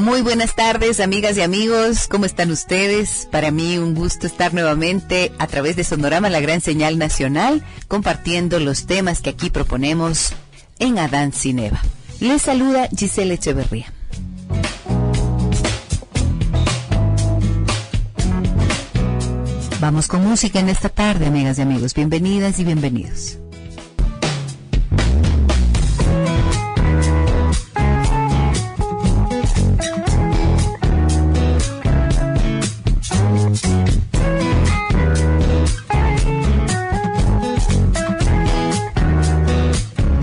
Muy buenas tardes, amigas y amigos, ¿cómo están ustedes? Para mí un gusto estar nuevamente a través de Sonorama, la gran señal nacional, compartiendo los temas que aquí proponemos en Adán Cineva. Les saluda Giselle Echeverría. Vamos con música en esta tarde, amigas y amigos. Bienvenidas y bienvenidos.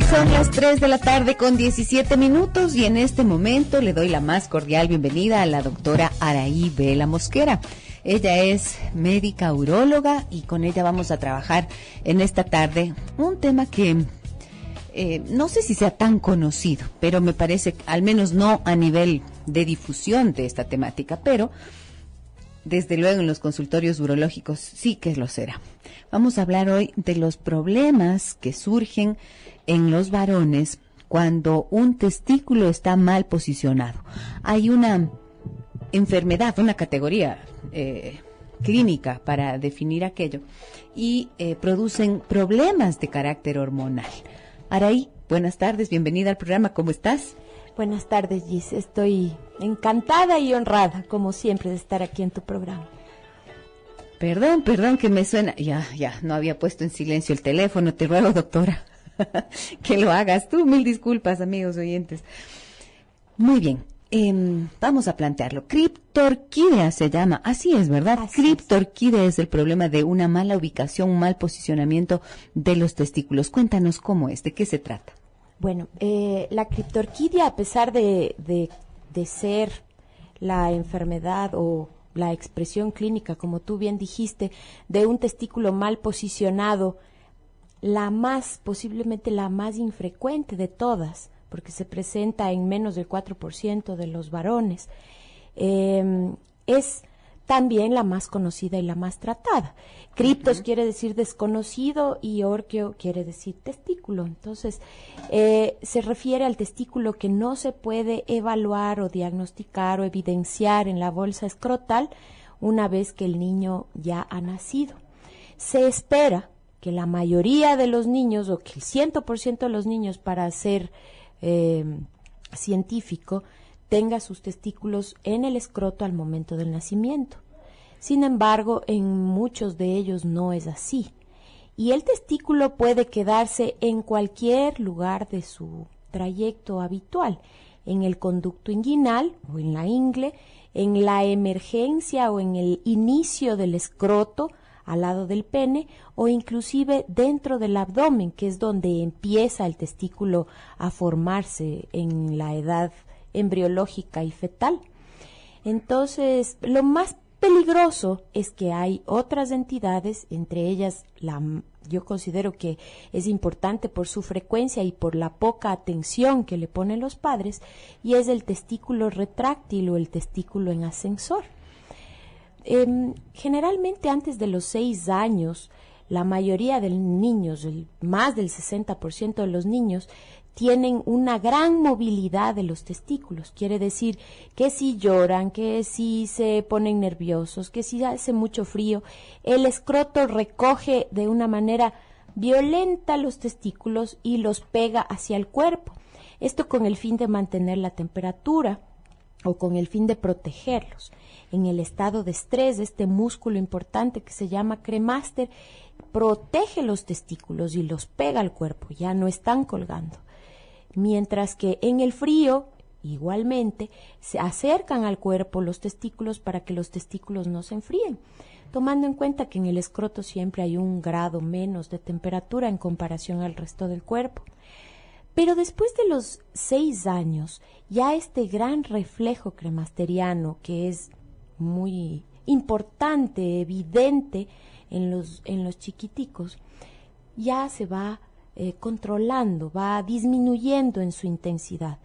Son las 3 de la tarde con 17 minutos y en este momento le doy la más cordial bienvenida a la doctora Araí Vela Mosquera. Ella es médica uróloga y con ella vamos a trabajar en esta tarde un tema que no sé si sea tan conocido, pero me parece, al menos no a nivel de difusión de esta temática, pero desde luego en los consultorios urológicos sí que lo será. Vamos a hablar hoy de los problemas que surgen en los varones cuando un testículo está mal posicionado. Hay una enfermedad, una categoría clínica para definir aquello y producen problemas de carácter hormonal. Araí, buenas tardes, bienvenida al programa, ¿cómo estás? Buenas tardes, Gis, estoy encantada y honrada, como siempre, de estar aquí en tu programa. Perdón que me suena, ya, no había puesto en silencio el teléfono, te ruego, doctora, que lo hagas tú, mil disculpas, amigos oyentes. Muy bien. Vamos a plantearlo. Criptorquídea se llama, así es, ¿verdad? Criptorquídea es el problema de una mala ubicación, un mal posicionamiento de los testículos. Cuéntanos cómo es, de qué se trata. Bueno, la criptorquídea, a pesar de ser la enfermedad o la expresión clínica, como tú bien dijiste, de un testículo mal posicionado, posiblemente la más infrecuente de todas, porque se presenta en menos del 4% de los varones, es también la más conocida y la más tratada. Criptos quiere decir desconocido y orqueo quiere decir testículo. Entonces, se refiere al testículo que no se puede evaluar o diagnosticar o evidenciar en la bolsa escrotal una vez que el niño ya ha nacido. Se espera que la mayoría de los niños, o que el 100% de los niños, para ser científico, tenga sus testículos en el escroto al momento del nacimiento. Sin embargo, en muchos de ellos no es así. Y el testículo puede quedarse en cualquier lugar de su trayecto habitual, en el conducto inguinal o en la ingle, en la emergencia o en el inicio del escroto, al lado del pene, o inclusive dentro del abdomen, que es donde empieza el testículo a formarse en la edad embriológica y fetal. Entonces, lo más peligroso es que hay otras entidades, entre ellas yo considero que es importante por su frecuencia y por la poca atención que le ponen los padres, y es el testículo retráctil o el testículo en ascensor. Generalmente antes de los 6 años, la mayoría de niños, más del 60% de los niños, tienen una gran movilidad de los testículos. Quiere decir que si lloran, que si se ponen nerviosos, que si hace mucho frío, el escroto recoge de una manera violenta los testículos y los pega hacia el cuerpo. Esto con el fin de mantener la temperatura o con el fin de protegerlos. En el estado de estrés, este músculo importante que se llama cremaster protege los testículos y los pega al cuerpo, ya no están colgando. Mientras que en el frío, igualmente, se acercan al cuerpo los testículos para que los testículos no se enfríen, tomando en cuenta que en el escroto siempre hay 1 grado menos de temperatura en comparación al resto del cuerpo. Pero después de los 6 años, ya este gran reflejo cremasteriano, que es muy importante, evidente en los chiquiticos, ya se va controlando, va disminuyendo en su intensidad.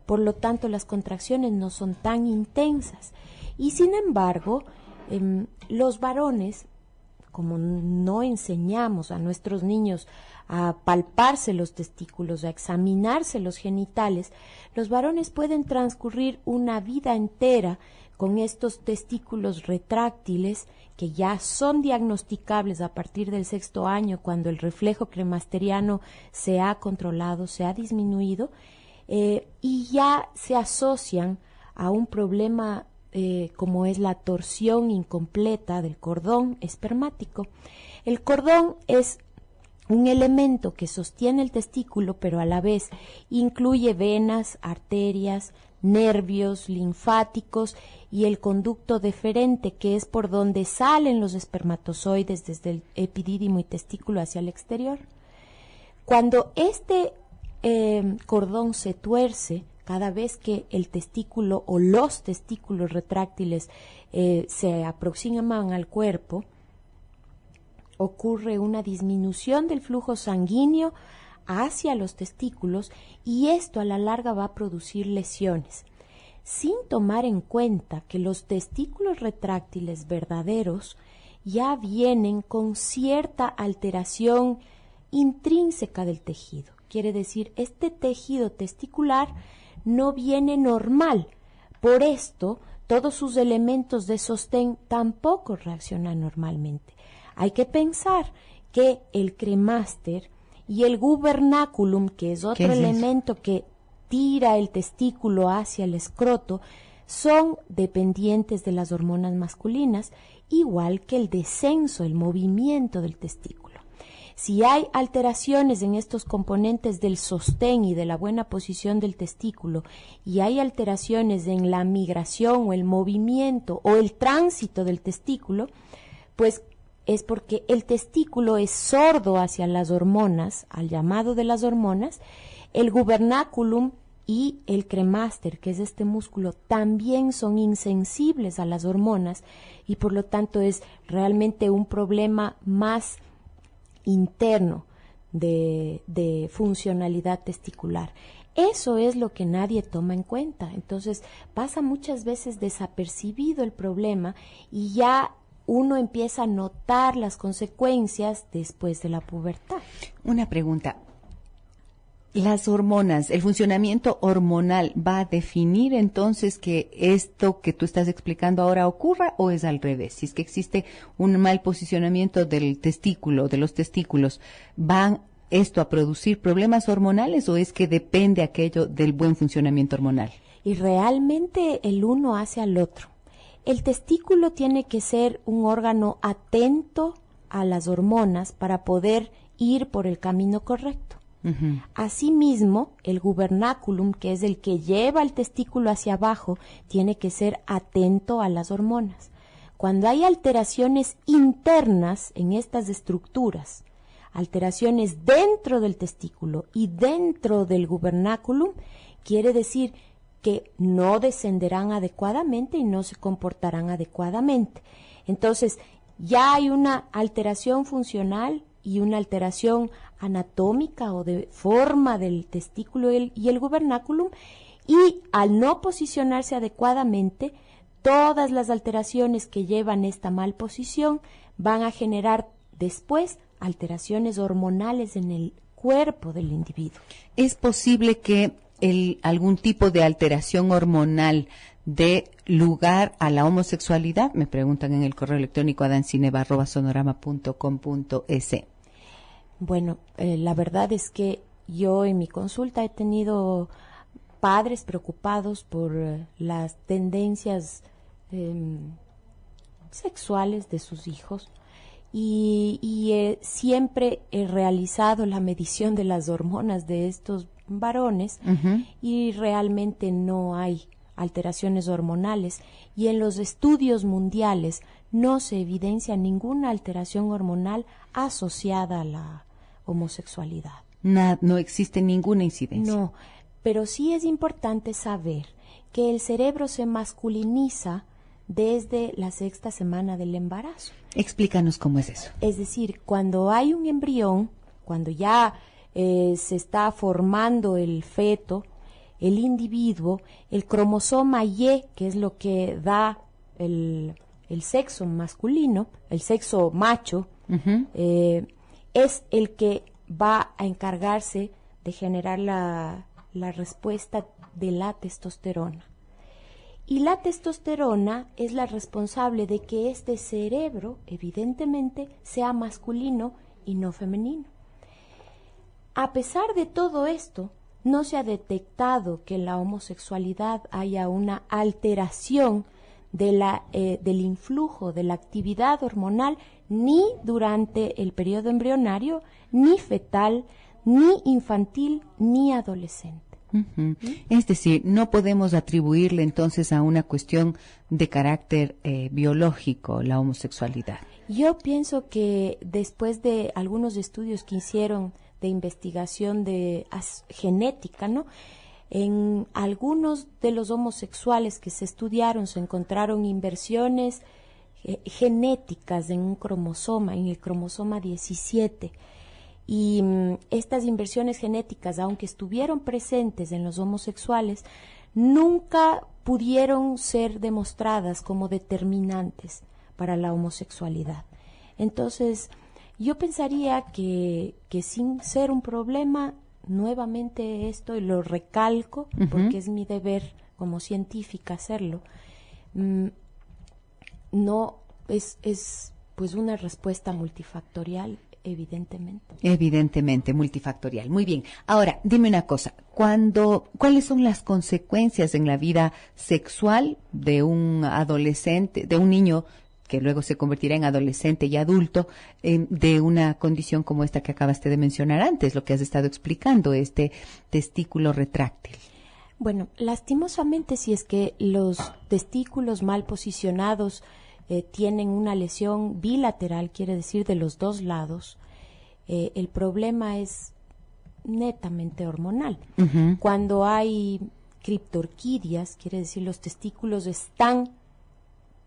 Por lo tanto, las contracciones no son tan intensas. Y sin embargo, los varones como no enseñamos a nuestros niños a palparse los testículos, a examinarse los genitales, los varones pueden transcurrir una vida entera con estos testículos retráctiles que ya son diagnosticables a partir del 6º año, cuando el reflejo cremasteriano se ha controlado, se ha disminuido, y ya se asocian a un problema como es la torsión incompleta del cordón espermático. El cordón es un elemento que sostiene el testículo, pero a la vez incluye venas, arterias, nervios linfáticos y el conducto deferente, que es por donde salen los espermatozoides desde el epidídimo y testículo hacia el exterior. Cuando este cordón se tuerce, cada vez que el testículo o los testículos retráctiles se aproximan al cuerpo, ocurre una disminución del flujo sanguíneo hacia los testículos, y esto a la larga va a producir lesiones, sin tomar en cuenta que los testículos retráctiles verdaderos ya vienen con cierta alteración intrínseca del tejido. Quiere decir, este tejido testicular no viene normal. Por esto, todos sus elementos de sostén tampoco reaccionan normalmente. Hay que pensar que el cremaster y el gubernaculum, que es otro elemento que tira el testículo hacia el escroto, son dependientes de las hormonas masculinas, igual que el descenso, el movimiento del testículo. Si hay alteraciones en estos componentes del sostén y de la buena posición del testículo, y hay alteraciones en la migración o el movimiento o el tránsito del testículo, pues es porque el testículo es sordo hacia las hormonas, al llamado de las hormonas. El gubernaculum y el cremaster, que es este músculo, también son insensibles a las hormonas, y por lo tanto es realmente un problema más interno de funcionalidad testicular. Eso es lo que nadie toma en cuenta. Entonces pasa muchas veces desapercibido el problema, y ya uno empieza a notar las consecuencias después de la pubertad. Una pregunta. Las hormonas, el funcionamiento hormonal, ¿va a definir entonces que esto que tú estás explicando ahora ocurra, o es al revés? Si es que existe un mal posicionamiento del testículo, de los testículos, ¿van esto a producir problemas hormonales, o es que depende aquello del buen funcionamiento hormonal? Y realmente el uno hace al otro. El testículo tiene que ser un órgano atento a las hormonas para poder ir por el camino correcto. Uh-huh. Asimismo, el gubernaculum, que es el que lleva el testículo hacia abajo, tiene que ser atento a las hormonas. Cuando hay alteraciones internas en estas estructuras, alteraciones dentro del testículo y dentro del gubernaculum, quiere decir que no descenderán adecuadamente y no se comportarán adecuadamente. Entonces, ya hay una alteración funcional y una alteración anatómica o de forma del testículo y el gubernaculum, y al no posicionarse adecuadamente, todas las alteraciones que llevan esta mal posición van a generar después alteraciones hormonales en el cuerpo del individuo. ¿Es posible que algún tipo de alteración hormonal dé lugar a la homosexualidad? Me preguntan en el correo electrónico adancineva@sonorama.com.es. Bueno, la verdad es que yo en mi consulta he tenido padres preocupados por las tendencias sexuales de sus hijos, y siempre he realizado la medición de las hormonas de estos varones, uh-huh, y realmente no hay alteraciones hormonales, y en los estudios mundiales no se evidencia ninguna alteración hormonal asociada a la homosexualidad. No existe ninguna incidencia. No, pero sí es importante saber que el cerebro se masculiniza desde la 6ª semana del embarazo. Explícanos cómo es eso. Es decir, cuando hay un embrión, cuando ya se está formando el feto, el individuo, el cromosoma Y, que es lo que da el el sexo masculino, el sexo macho, es el que va a encargarse de generar la respuesta de la testosterona. Y la testosterona es la responsable de que este cerebro, evidentemente, sea masculino y no femenino. A pesar de todo esto, no se ha detectado que en la homosexualidad haya una alteración del influjo de la actividad hormonal ni durante el periodo embrionario, ni fetal, ni infantil, ni adolescente. Es decir, no podemos atribuirle entonces a una cuestión de carácter biológico la homosexualidad. Yo pienso que después de algunos estudios que hicieron de investigación de genética, ¿no? En algunos de los homosexuales que se estudiaron se encontraron inversiones genéticas en un cromosoma, en el cromosoma 17. Y estas inversiones genéticas, aunque estuvieron presentes en los homosexuales, nunca pudieron ser demostradas como determinantes para la homosexualidad. Entonces, yo pensaría que sin ser un problema, nuevamente esto, y lo recalco, porque es mi deber como científica hacerlo, no es pues una respuesta multifactorial. Evidentemente, multifactorial. Muy bien. Ahora, dime una cosa. ¿Cuáles son las consecuencias en la vida sexual de un adolescente, de un niño que luego se convertirá en adolescente y adulto, de una condición como esta que acabaste de mencionar antes, lo que has estado explicando, este testículo retráctil? Bueno, lastimosamente, si es que los testículos mal posicionados tienen una lesión bilateral, quiere decir de los dos lados, el problema es netamente hormonal. Cuando hay criptorquidias, quiere decir los testículos están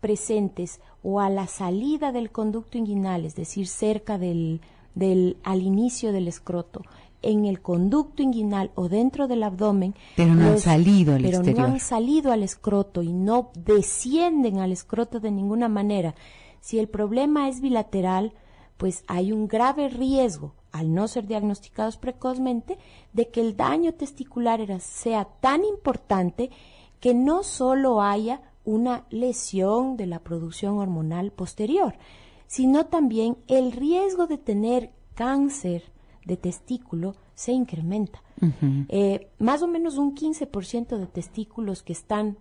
presentes o a la salida del conducto inguinal, es decir, cerca al inicio del escroto, en el conducto inguinal o dentro del abdomen, pero no han salido al exterior. No han salido al escroto y no descienden al escroto de ninguna manera. Si el problema es bilateral, pues hay un grave riesgo, al no ser diagnosticados precozmente, de que el daño testicular sea tan importante que no solo haya una lesión de la producción hormonal posterior, sino también el riesgo de tener cáncer de testículo se incrementa. Más o menos un 15% de testículos que están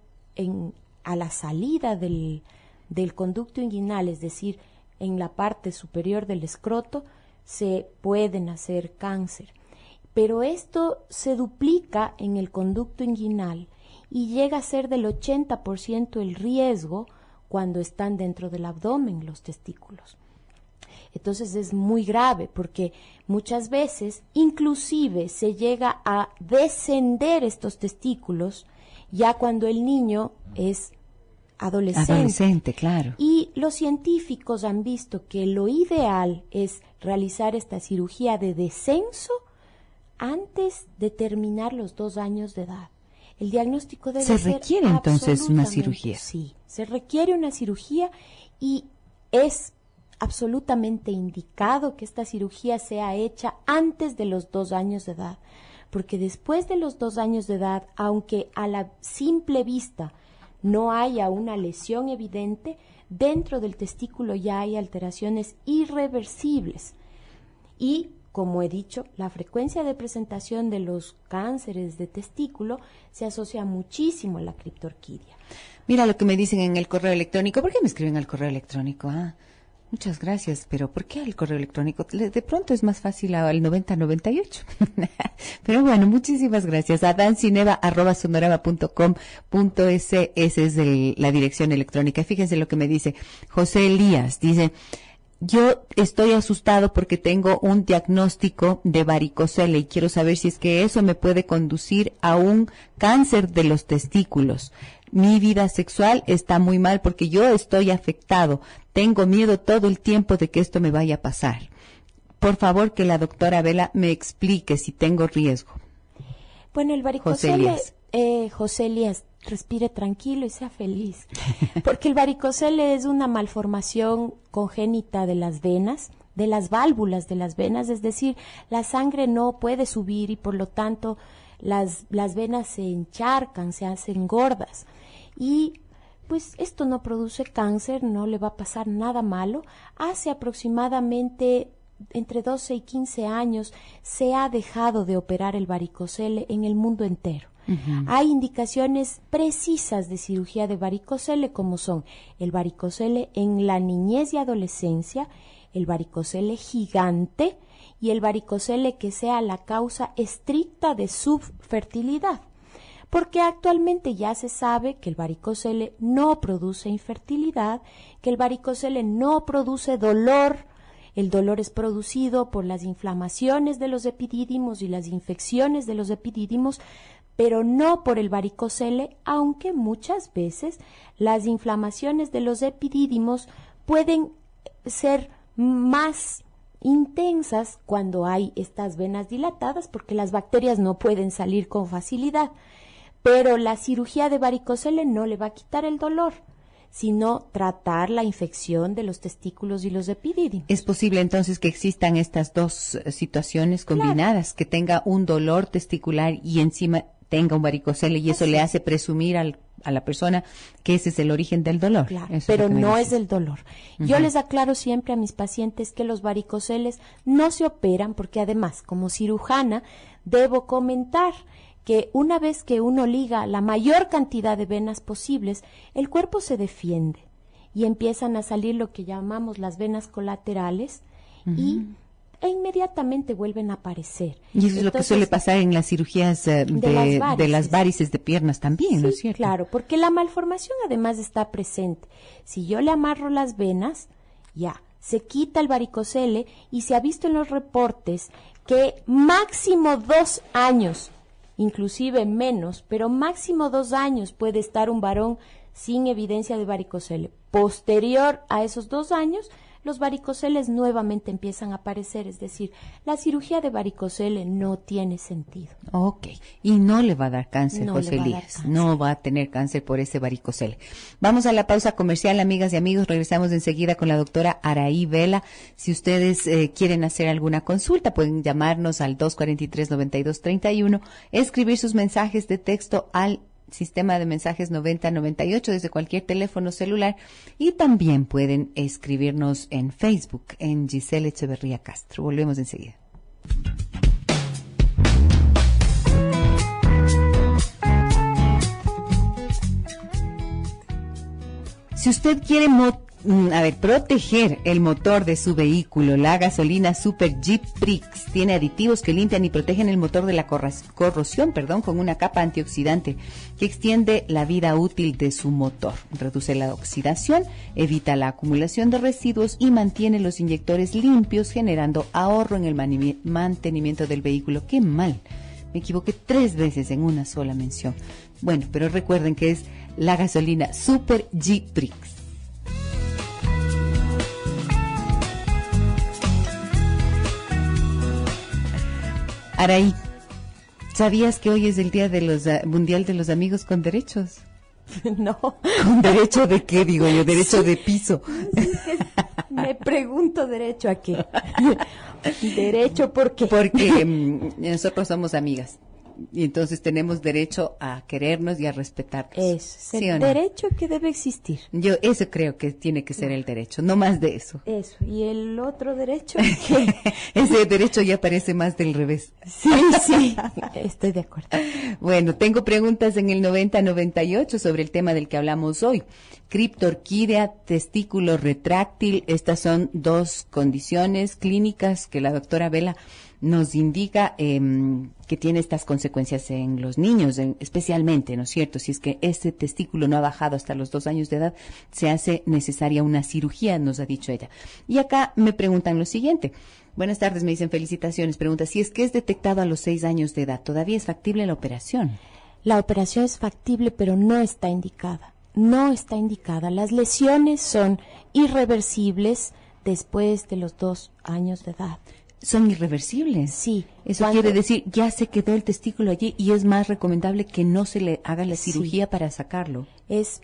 a la salida del conducto inguinal, es decir, en la parte superior del escroto, se pueden hacer cáncer. Pero esto se duplica en el conducto inguinal y llega a ser del 80% el riesgo cuando están dentro del abdomen los testículos. Entonces es muy grave porque muchas veces inclusive se llega a descender estos testículos ya cuando el niño es adolescente. Adolescente, claro. Y los científicos han visto que lo ideal es realizar esta cirugía de descenso antes de terminar los 2 años de edad. El diagnóstico debe ser... ¿Se requiere entonces una cirugía? Sí, se requiere una cirugía y es absolutamente indicado que esta cirugía sea hecha antes de los 2 años de edad, porque después de los 2 años de edad, aunque a la simple vista no haya una lesión evidente, dentro del testículo ya hay alteraciones irreversibles. Y, como he dicho, la frecuencia de presentación de los cánceres de testículo se asocia muchísimo a la criptorquidia. Mira lo que me dicen en el correo electrónico. ¿Por qué me escriben al correo electrónico? Muchas gracias, pero ¿por qué al correo electrónico? De pronto es más fácil al 9098. Pero bueno, muchísimas gracias. adanceineva@sonorama.com.es, esa es la dirección electrónica. Fíjense lo que me dice José Elías. Dice: yo estoy asustado porque tengo un diagnóstico de varicocele y quiero saber si es que eso me puede conducir a un cáncer de los testículos. Mi vida sexual está muy mal porque yo estoy afectado. Tengo miedo todo el tiempo de que esto me vaya a pasar. Por favor, que la doctora Vela me explique si tengo riesgo. Bueno, el varicocele, José Elías, respire tranquilo y sea feliz. Porque el varicocele es una malformación congénita de las venas, de las válvulas de las venas, es decir, la sangre no puede subir y por lo tanto las venas se encharcan, se hacen gordas. Y pues esto no produce cáncer, no le va a pasar nada malo. Hace aproximadamente entre 12 y 15 años se ha dejado de operar el varicocele en el mundo entero. Hay indicaciones precisas de cirugía de varicocele, como son el varicocele en la niñez y adolescencia, el varicocele gigante y el varicocele que sea la causa estricta de subfertilidad. Porque actualmente ya se sabe que el varicocele no produce infertilidad, que el varicocele no produce dolor. El dolor es producido por las inflamaciones de los epidídimos y las infecciones de los epidídimos, pero no por el varicocele, aunque muchas veces las inflamaciones de los epidídimos pueden ser más intensas cuando hay estas venas dilatadas, porque las bacterias no pueden salir con facilidad. Pero la cirugía de varicocele no le va a quitar el dolor, sino tratar la infección de los testículos y los epidídimos. ¿Es posible entonces que existan estas dos situaciones combinadas, claro, que tenga un dolor testicular y encima tenga un varicocele y eso le hace presumir a la persona que ese es el origen del dolor? Claro, pero no es el dolor. Yo les aclaro siempre a mis pacientes que los varicoceles no se operan porque además, como cirujana, debo comentar que una vez que uno liga la mayor cantidad de venas posibles, el cuerpo se defiende y empiezan a salir lo que llamamos las venas colaterales e inmediatamente vuelven a aparecer. Y eso es lo que suele pasar en las cirugías de las varices de piernas también, sí, ¿no es cierto? Claro, porque la malformación además está presente. Si yo le amarro las venas, ya, se quita el varicocele y se ha visto en los reportes que máximo 2 años, inclusive menos, pero máximo 2 años puede estar un varón sin evidencia de varicocele. Posterior a esos 2 años, los varicoceles nuevamente empiezan a aparecer, es decir, la cirugía de varicocele no tiene sentido. Ok, y no le va a dar cáncer, No José le va a dar Elías, cáncer. no va a tener cáncer por ese varicocele. Vamos a la pausa comercial, amigas y amigos, regresamos enseguida con la doctora Araí Vela. Si ustedes quieren hacer alguna consulta, pueden llamarnos al 243-9231, escribir sus mensajes de texto al sistema de mensajes 9098 desde cualquier teléfono celular y también pueden escribirnos en Facebook en Giselle Echeverría Castro. Volvemos enseguida. Si usted quiere proteger el motor de su vehículo, la gasolina Super Jeep Prix tiene aditivos que limpian y protegen el motor de la corrosión, con una capa antioxidante que extiende la vida útil de su motor. Reduce la oxidación, evita la acumulación de residuos y mantiene los inyectores limpios, generando ahorro en el mantenimiento del vehículo. ¡Qué mal! Me equivoqué 3 veces en una sola mención. Bueno, pero recuerden que es la gasolina Super Jeep Prix. Araí, ¿sabías que hoy es el día de los mundial de los amigos con derechos? No. ¿Con derecho de qué, digo yo? Derecho de piso. Me pregunto, ¿derecho a qué? ¿Derecho por qué? Porque nosotros somos amigas. Y entonces tenemos derecho a querernos y a respetarnos. Es ¿Sí el o no? derecho que debe existir. Yo eso creo que tiene que ser el derecho, no más de eso. Eso. ¿Y el otro derecho? Ese derecho ya parece más del revés. Sí, estoy de acuerdo. Bueno, tengo preguntas en el 9098 sobre el tema del que hablamos hoy. Criptorquídea, testículo retráctil, estas son 2 condiciones clínicas que la doctora Vela nos indica que tiene estas consecuencias en los niños, especialmente, ¿no es cierto? Si es que este testículo no ha bajado hasta los 2 años de edad, se hace necesaria una cirugía, nos ha dicho ella. Y acá me preguntan lo siguiente. Buenas tardes, me dicen felicitaciones. Pregunta, si es que es detectado a los 6 años de edad, ¿todavía es factible la operación? La operación es factible, pero no está indicada. No está indicada. Las lesiones son irreversibles después de los 2 años de edad. son irreversibles. Sí. Eso quiere decir, ya se quedó el testículo allí y es más recomendable que no se le haga la cirugía para sacarlo. Es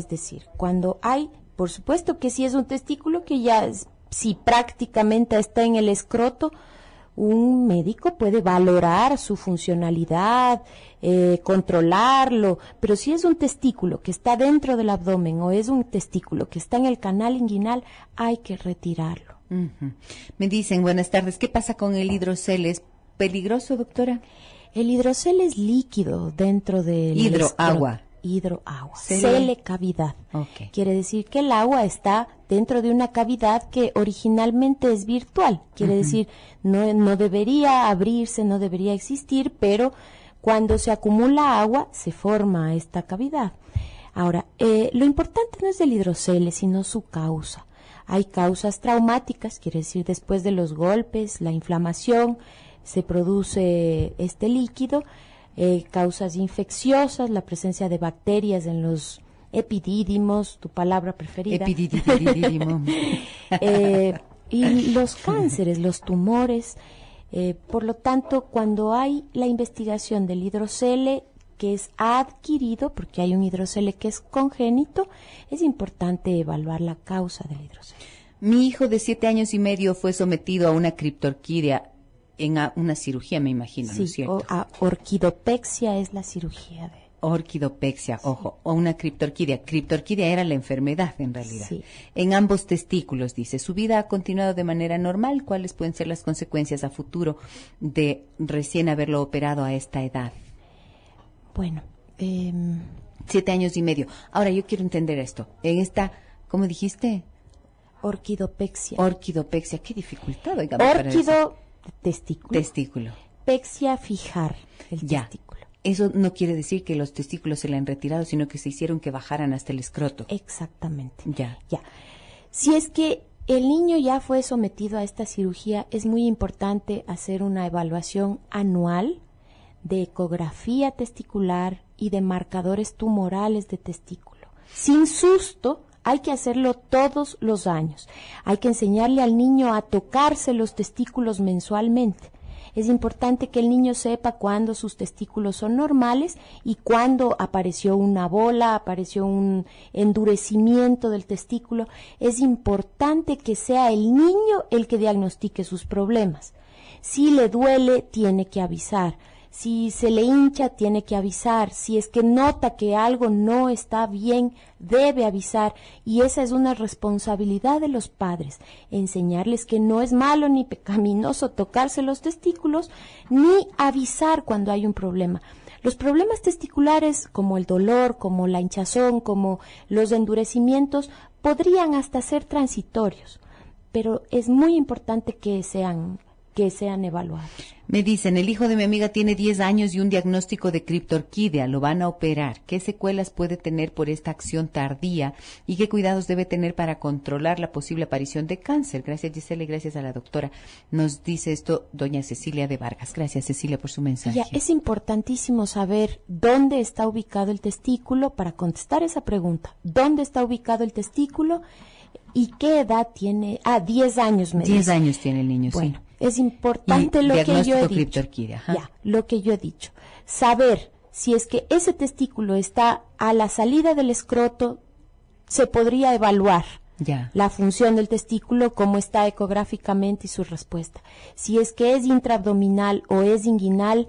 decir, cuando hay, por supuesto que si es un testículo que ya, si prácticamente está en el escroto, un médico puede valorar su funcionalidad, controlarlo, pero si es un testículo que está dentro del abdomen o es un testículo que está en el canal inguinal, hay que retirarlo. Uh-huh. Me dicen, buenas tardes, ¿qué pasa con el hidrocel? ¿Es peligroso, doctora? El hidrocel es líquido dentro del hidroagua. Hidroagua. Cele cavidad. Okay. Quiere decir que el agua está dentro de una cavidad que originalmente es virtual. Quiere decir, no debería abrirse, no debería existir, pero cuando se acumula agua, se forma esta cavidad. Ahora, lo importante no es el hidrocele, sino su causa. Hay causas traumáticas, quiere decir, después de los golpes, la inflamación, se produce este líquido. Causas infecciosas, la presencia de bacterias en los epidídimos, tu palabra preferida. Epidídimo. Y los cánceres, los tumores. Por lo tanto, cuando hay la investigación del hidrocele que es adquirido, porque hay un hidrocele que es congénito, es importante evaluar la causa del hidrocele. Mi hijo de 7 años y medio fue sometido a una criptorquidia en una cirugía, me imagino, ¿no es cierto? Orquidopexia es la cirugía de... Orquidopexia, ojo, o una criptorquidia. Criptorquidia era la enfermedad, en realidad. Sí. En ambos testículos, dice. Su vida ha continuado de manera normal. ¿Cuáles pueden ser las consecuencias a futuro de recién haberlo operado a esta edad? Bueno, 7 años y medio. Ahora, yo quiero entender esto. En esta, ¿cómo dijiste? Orquidopexia. Orquidopexia. Qué dificultad, oiga. Testículo. Pexia, fijar el testículo. Eso no quiere decir que los testículos se le han retirado, sino que se hicieron que bajaran hasta el escroto. Exactamente. Ya. Si es que el niño ya fue sometido a esta cirugía, es muy importante hacer una evaluación anual de ecografía testicular y de marcadores tumorales de testículo. Sin susto, hay que hacerlo todos los años. Hay que enseñarle al niño a tocarse los testículos mensualmente. Es importante que el niño sepa cuándo sus testículos son normales y cuándo apareció una bola, apareció un endurecimiento del testículo. Es importante que sea el niño el que diagnostique sus problemas. Si le duele, tiene que avisar. Si se le hincha, tiene que avisar. Si es que nota que algo no está bien, debe avisar. Y esa es una responsabilidad de los padres, enseñarles que no es malo ni pecaminoso tocarse los testículos, ni avisar cuando hay un problema. Los problemas testiculares, como el dolor, como la hinchazón, como los endurecimientos, podrían hasta ser transitorios, pero es muy importante que sean evaluados. Me dicen, el hijo de mi amiga tiene 10 años y un diagnóstico de criptorquidia, lo van a operar. ¿Qué secuelas puede tener por esta acción tardía y qué cuidados debe tener para controlar la posible aparición de cáncer? Gracias, Gisela, y gracias a la doctora. Nos dice esto doña Cecilia de Vargas. Gracias, Cecilia, por su mensaje. Es importantísimo saber dónde está ubicado el testículo para contestar esa pregunta. ¿Dónde está ubicado el testículo y qué edad tiene? 10 años, me 10 dice. años tiene el niño, bueno, sí. Es importante lo que yo he dicho. Lo que yo he dicho. Saber si es que ese testículo está a la salida del escroto, se podría evaluar la función del testículo, cómo está ecográficamente y su respuesta. Si es que es intraabdominal o es inguinal,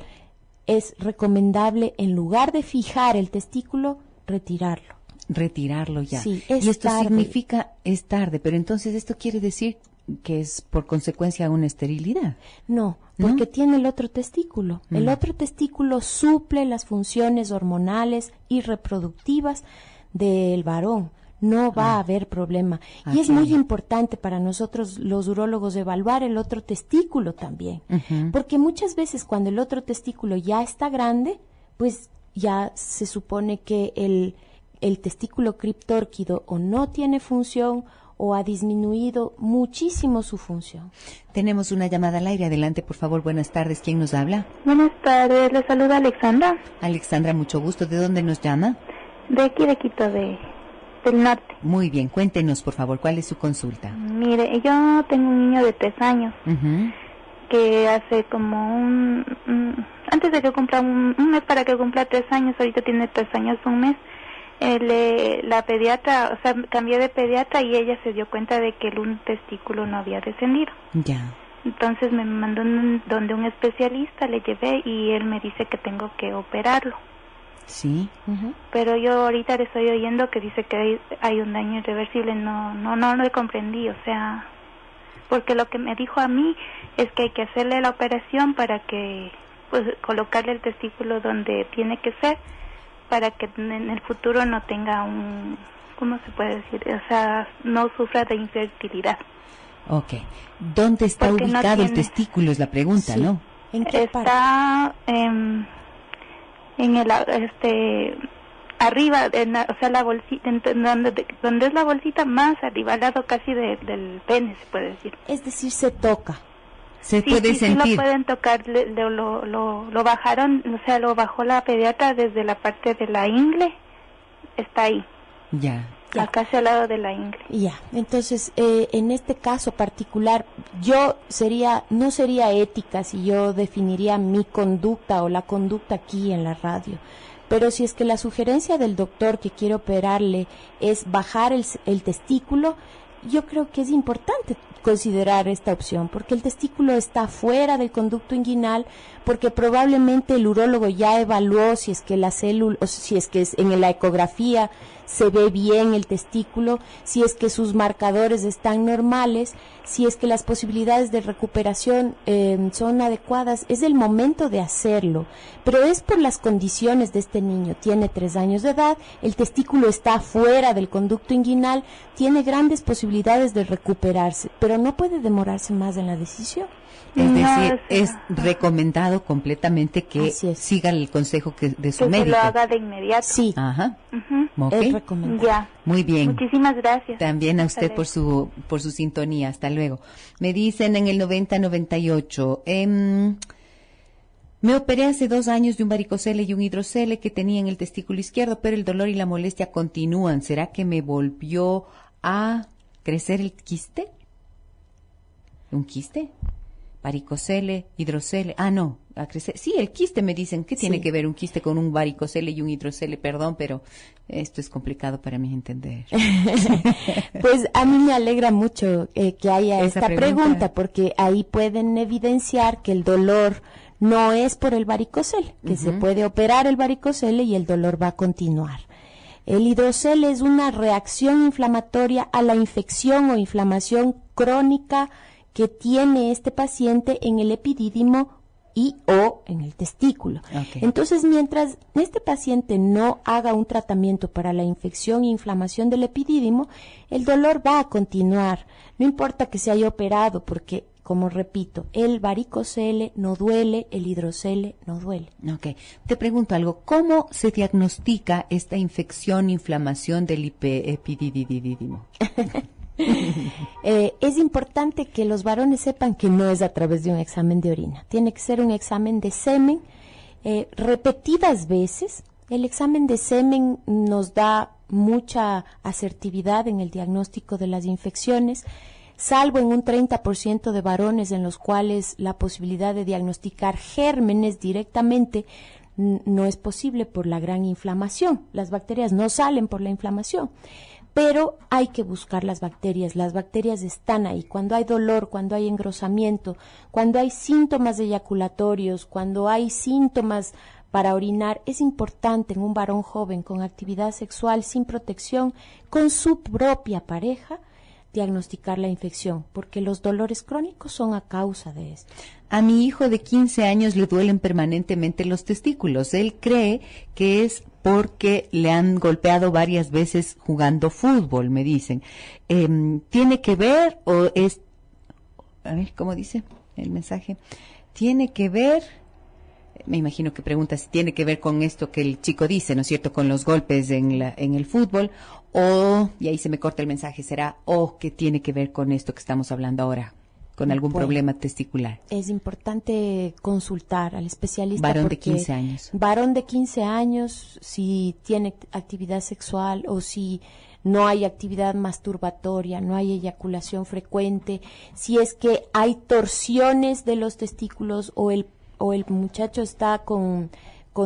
es recomendable, en lugar de fijar el testículo, retirarlo. Retirarlo ya. Sí, y esto significa, es tarde, pero entonces esto quiere decir que es por consecuencia una esterilidad. No, porque tiene el otro testículo. El otro testículo suple las funciones hormonales y reproductivas del varón. No va a haber problema. Y es muy importante para nosotros los urólogos evaluar el otro testículo también. Porque muchas veces cuando el otro testículo ya está grande, pues ya se supone que el testículo criptórquido o no tiene función o ha disminuido muchísimo su función. Tenemos una llamada al aire. Adelante, por favor. Buenas tardes. ¿Quién nos habla? Buenas tardes. Le saluda Alexandra. Alexandra, mucho gusto. ¿De dónde nos llama? De aquí, de Quito, del norte. Muy bien. Cuéntenos, por favor, ¿cuál es su consulta? Mire, yo tengo un niño de 3 años. que hace como antes de que cumpla un mes para que cumpla 3 años, ahorita tiene 3 años, un mes, la pediatra, o sea, cambié de pediatra y ella se dio cuenta de que un testículo no había descendido. Ya. Entonces me mandó donde un especialista, le llevé y él me dice que tengo que operarlo. Sí. Pero yo ahorita le estoy oyendo que dice que hay un daño irreversible. No lo comprendí, o sea, porque lo que me dijo a mí es que hay que hacerle la operación para que, pues, colocarle el testículo donde tiene que ser, para que en el futuro no tenga ¿cómo se puede decir? O sea, no sufra de infertilidad. Ok. ¿Dónde está Porque ubicado no el testículo? Es la pregunta, Sí. ¿no? ¿En qué parte? Está en el arriba, o sea, la bolsita, donde es la bolsita, más arriba, al lado casi del pene, se puede decir. Es decir, se toca. Se Sí, puede sí sentir. lo pueden tocar, lo bajaron, o sea, lo bajó la pediatra desde la parte de la ingle, está ahí, Ya. Ya. casi al lado de la ingle. Ya, entonces, en este caso particular, no sería ética si yo definiría mi conducta o la conducta aquí en la radio. Pero si es que la sugerencia del doctor que quiere operarle es bajar el testículo, yo creo que es importante considerar esta opción, porque el testículo está fuera del conducto inguinal, porque probablemente el urólogo ya evaluó si es que la célula, o si es que en la ecografía se ve bien el testículo, si es que sus marcadores están normales, si es que las posibilidades de recuperación son adecuadas. Es el momento de hacerlo, pero es por las condiciones de este niño. Tiene 3 años de edad, el testículo está fuera del conducto inguinal, tiene grandes posibilidades de recuperarse, pero no puede demorarse más en la decisión. Es No, decir, es ajá. recomendado completamente que Así es. siga el consejo de su Que se médico. lo haga de inmediato. Sí, Ajá. Ujú. Ok. es recomendable. Ya. Muy bien. Muchísimas gracias. También a usted Hasta luego. por su sintonía. Hasta luego. Me dicen en el 9098, me operé hace 2 años de un varicocele y un hidrocele que tenía en el testículo izquierdo, pero el dolor y la molestia continúan. ¿Será que me volvió a crecer el quiste? ¿Un quiste? Varicocele, hidrocele. Ah, no, a crecer. Sí, el quiste me dicen. ¿Qué tiene Sí. que ver un quiste con un varicocele y un hidrocele? Perdón, pero esto es complicado para mí entender. Pues a mí me alegra mucho que haya Esa esta pregunta. pregunta, porque ahí pueden evidenciar que el dolor no es por el varicocele, que se puede operar el varicocele y el dolor va a continuar. El hidrocele es una reacción inflamatoria a la infección o inflamación crónica que tiene este paciente en el epidídimo y o en el testículo. Ok. Entonces, mientras este paciente no haga un tratamiento para la infección e inflamación del epidídimo, el dolor va a continuar. No importa que se haya operado, porque, como repito, el varicocele no duele, el hidrocele no duele. Ok. Te pregunto algo. ¿Cómo se diagnostica esta infección, inflamación del epididididimo? Es importante que los varones sepan que no es a través de un examen de orina. Tiene que ser un examen de semen repetidas veces. El examen de semen nos da mucha asertividad en el diagnóstico de las infecciones, salvo en un 30% de varones en los cuales la posibilidad de diagnosticar gérmenes directamente no es posible por la gran inflamación. Las bacterias no salen por la inflamación. Pero hay que buscar las bacterias están ahí. Cuando hay dolor, cuando hay engrosamiento, cuando hay síntomas eyaculatorios, cuando hay síntomas para orinar, es importante en un varón joven con actividad sexual sin protección, con su propia pareja, diagnosticar la infección, porque los dolores crónicos son a causa de esto. A mi hijo de 15 años le duelen permanentemente los testículos. Él cree que es porque le han golpeado varias veces jugando fútbol, me dicen. ¿Tiene que ver o es... A ver, ¿cómo dice el mensaje? ¿Tiene que ver? Me imagino que pregunta si tiene que ver con esto que el chico dice, ¿no es cierto? Con los golpes en el fútbol. O, y ahí se me corta el mensaje, será, o que tiene que ver con esto que estamos hablando ahora, con algún Bueno, problema testicular. Es importante consultar al especialista. Varón de porque 15 años. Varón de 15 años, si tiene actividad sexual o si no hay actividad masturbatoria, no hay eyaculación frecuente, si es que hay torsiones de los testículos o el muchacho está con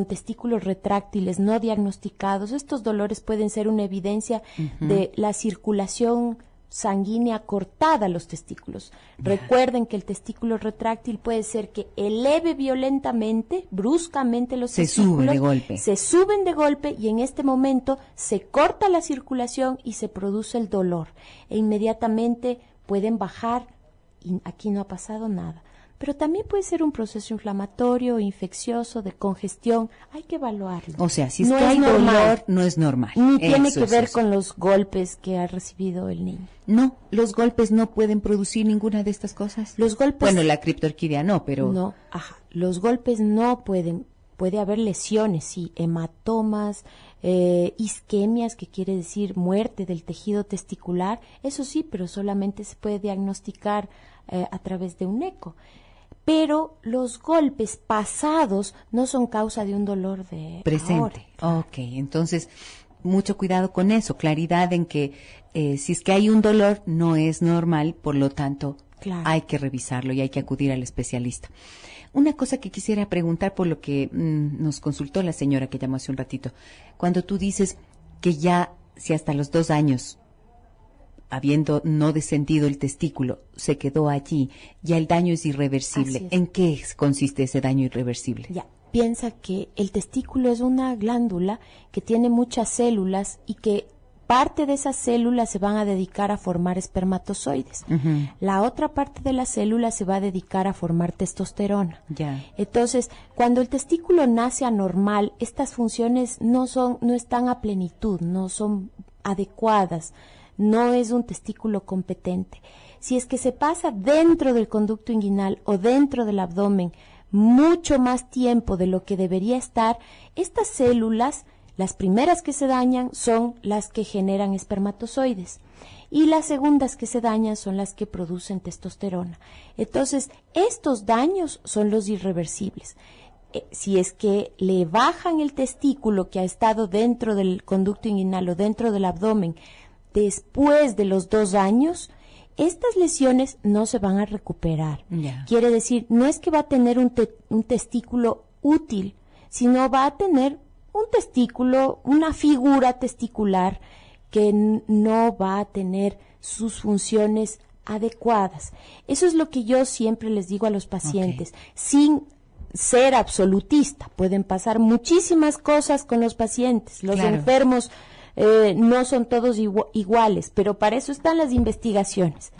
testículos retráctiles no diagnosticados, estos dolores pueden ser una evidencia de la circulación sanguínea cortada a los testículos. Recuerden que el testículo retráctil puede ser que eleve violentamente, bruscamente los testículos. Se suben de golpe y en este momento se corta la circulación y se produce el dolor. E inmediatamente pueden bajar y aquí no ha pasado nada. Pero también puede ser un proceso inflamatorio, infeccioso, de congestión. Hay que evaluarlo. O sea, si es que hay dolor, no es normal. Ni tiene que ver con los golpes que ha recibido el niño. No, los golpes no pueden producir ninguna de estas cosas. Los golpes... Bueno, la criptorquidia no, pero... No, los golpes no pueden. Puede haber lesiones, sí, hematomas, isquemias, que quiere decir muerte del tejido testicular. Eso sí, pero solamente se puede diagnosticar a través de un eco. Pero los golpes pasados no son causa de un dolor de presente. Ahora. Ok, entonces mucho cuidado con eso, claridad en que si es que hay un dolor no es normal, por lo tanto hay que revisarlo y hay que acudir al especialista. Una cosa que quisiera preguntar por lo que nos consultó la señora que llamó hace un ratito, cuando tú dices que ya si hasta los 2 años habiendo no descendido el testículo, se quedó allí, ya el daño es irreversible. Es. ¿En qué consiste ese daño irreversible? Ya, piensa que el testículo es una glándula que tiene muchas células y que parte de esas células se van a dedicar a formar espermatozoides. La otra parte de las células se va a dedicar a formar testosterona. Entonces, cuando el testículo nace anormal, estas funciones no están a plenitud, no son adecuadas. No es un testículo competente. Si es que se pasa dentro del conducto inguinal o dentro del abdomen mucho más tiempo de lo que debería estar, estas células, las primeras que se dañan son las que generan espermatozoides y las segundas que se dañan son las que producen testosterona. Entonces, estos daños son los irreversibles. Si es que le bajan el testículo que ha estado dentro del conducto inguinal o dentro del abdomen, después de los 2 años, estas lesiones no se van a recuperar. Quiere decir, no es que va a tener un testículo útil, sino va a tener un testículo, una figura testicular que no va a tener sus funciones adecuadas. Eso es lo que yo siempre les digo a los pacientes, sin ser absolutista. Pueden pasar muchísimas cosas con los pacientes, los enfermos no son todos iguales, pero para eso están las investigaciones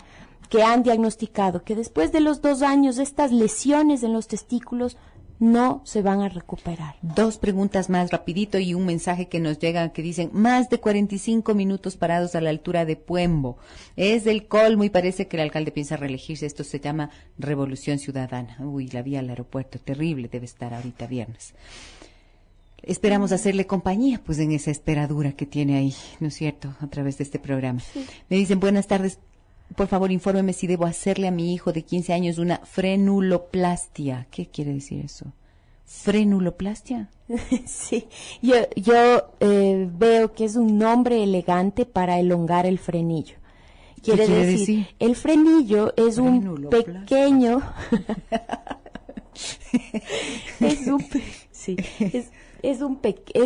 que han diagnosticado que después de los 2 años estas lesiones en los testículos no se van a recuperar. 2 preguntas más rapidito y un mensaje que nos llega que dicen más de 45 minutos parados a la altura de Puembo. Es del colmo y parece que el alcalde piensa reelegirse. Esto se llama Revolución Ciudadana. Uy, la vía al aeropuerto, terrible debe estar ahorita viernes. Esperamos hacerle compañía, pues, en esa esperadura que tiene ahí, ¿no es cierto?, a través de este programa. Sí. Me dicen, buenas tardes, por favor, infórmeme si debo hacerle a mi hijo de 15 años una frenuloplastia. ¿Qué quiere decir eso? ¿Frenuloplastia? Sí, yo veo que es un nombre elegante para elongar el frenillo. Quiere decir, el frenillo es un pequeño... Es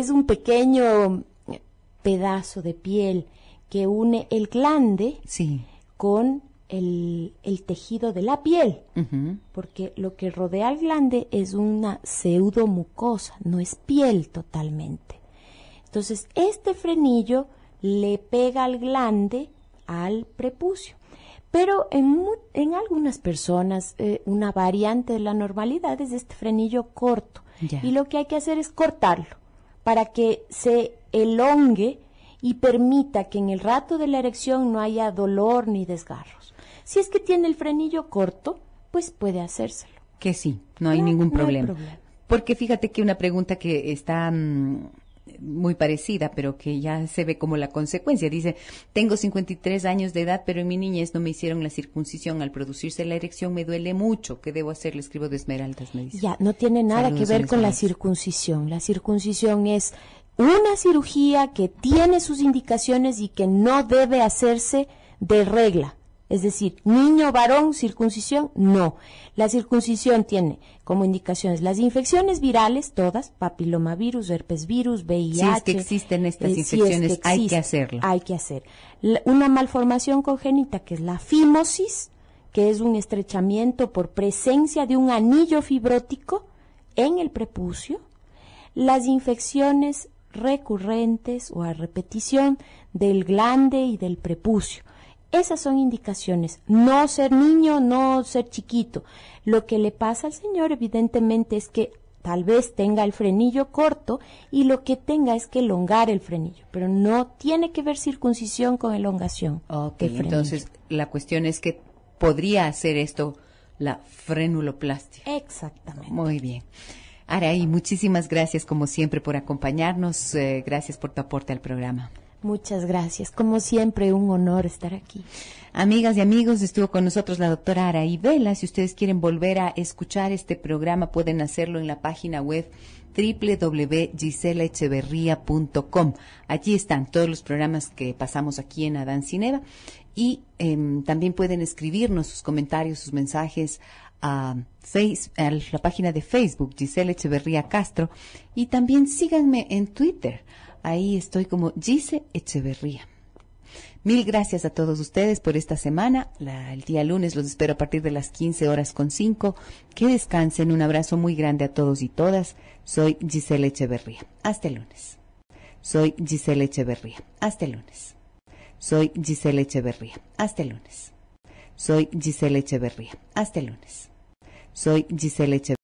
un pequeño pedazo de piel que une el glande con el tejido de la piel, porque lo que rodea al glande es una pseudomucosa, no es piel totalmente. Entonces, este frenillo le pega al glande al prepucio. Pero en algunas personas una variante de la normalidad es este frenillo corto. Y lo que hay que hacer es cortarlo para que se elongue y permita que en el rato de la erección no haya dolor ni desgarros. Si es que tiene el frenillo corto, pues puede hacérselo. Que sí, no hay ningún problema. No hay problema. Porque fíjate que una pregunta que está muy parecida, pero que ya se ve como la consecuencia. Dice, tengo 53 años de edad, pero en mi niñez no me hicieron la circuncisión. Al producirse la erección me duele mucho. ¿Qué debo hacer? Le escribo de Esmeraldas, me dice. Ya, no tiene nada que ver con la circuncisión. La circuncisión es una cirugía que tiene sus indicaciones y que no debe hacerse de regla. Es decir, niño, varón, circuncisión, no. La circuncisión tiene como indicaciones las infecciones virales, todas, papilomavirus, herpesvirus, VIH. Si es que existen estas infecciones, si es que hay que hacerlo. Hay que hacer. Una malformación congénita, que es la fimosis, que es un estrechamiento por presencia de un anillo fibrótico en el prepucio. Las infecciones recurrentes o a repetición del glande y del prepucio. Esas son indicaciones. No ser niño, no ser chiquito. Lo que le pasa al señor, evidentemente, es que tal vez tenga el frenillo corto y lo que tenga es que elongar el frenillo, pero no tiene que ver circuncisión con elongación. Ok, entonces la cuestión es que podría hacer esto la frenuloplastia. Exactamente. Muy bien. Araí, muchísimas gracias como siempre por acompañarnos. Gracias por tu aporte al programa. Muchas gracias. Como siempre, un honor estar aquí. Amigas y amigos, estuvo con nosotros la doctora Araí Vela. Si ustedes quieren volver a escuchar este programa, pueden hacerlo en la página web www.giselaecheverria.com. Allí están todos los programas que pasamos aquí en Adán Cineva. Y también pueden escribirnos sus comentarios, sus mensajes a la página de Facebook, Gisela Echeverría Castro. Y también síganme en Twitter. Ahí estoy como Gise Echeverría. Mil gracias a todos ustedes por esta semana. El día lunes los espero a partir de las 15:05. Que descansen. Un abrazo muy grande a todos y todas. Soy Gisela Echeverría. Hasta el lunes. Soy Gisela Echeverría. Hasta el lunes. Soy Gisela Echeverría. Hasta el lunes. Soy Gisela Echeverría. Hasta el lunes. Soy Gisela Echeverría.